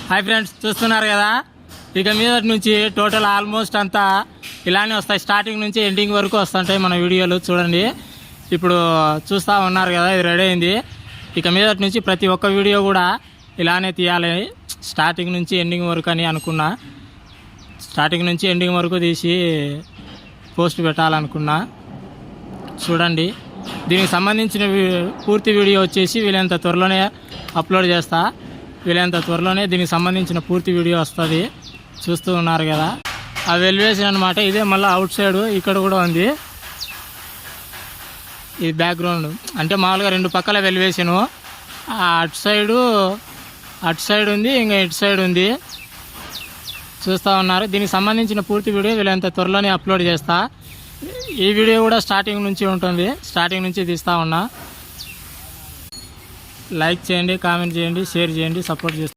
Hi friends, చూస్తున్నారు కదా, ఇక మీద నుంచి టోటల్ ఆల్మోస్ట్ అంతా ఇలానే వస్తాయి. స్టార్టింగ్ నుంచి ఎండింగ్ వరకు వస్తుంటాయి మన వీడియోలు. చూడండి, ఇప్పుడు చూస్తూ ఉన్నారు కదా, ఇది రెడీ అయింది. ఇక మీద నుంచి ప్రతి ఒక్క వీడియో కూడా ఇలానే తీయాలి, స్టార్టింగ్ నుంచి ఎండింగ్ వరకు అని అనుకున్నా. స్టార్టింగ్ నుంచి ఎండింగ్ వరకు తీసి పోస్ట్ పెట్టాలనుకున్నా. చూడండి, దీనికి సంబంధించిన పూర్తి వీడియో వచ్చేసి వీళ్ళంత త్వరలోనే అప్లోడ్ చేస్తా. వీళ్ళంత త్వరలోనే దీనికి సంబంధించిన పూర్తి వీడియో వస్తుంది. చూస్తూ ఉన్నారు కదా, అవి ఎలివేషన్ అనమాట. ఇదే మళ్ళీ అవుట్ సైడ్ ఇక్కడ కూడా ఉంది. ఇది బ్యాక్గ్రౌండ్ అంటే మామూలుగా రెండు పక్కల ఎలివేషను. అటు సైడ్ ఉంది, ఇంకా ఇటు సైడ్ ఉంది. చూస్తూ ఉన్నారు. దీనికి సంబంధించిన పూర్తి వీడియో వీళ్ళంత త్వరలోనే అప్లోడ్ చేస్తా. ఈ వీడియో కూడా స్టార్టింగ్ నుంచి ఉంటుంది, స్టార్టింగ్ నుంచి తీస్తూ ఉన్నా. లైక్ చేయండి, కామెంట్ చేయండి, షేర్ చేయండి, సపోర్ట్ చేస్తాను.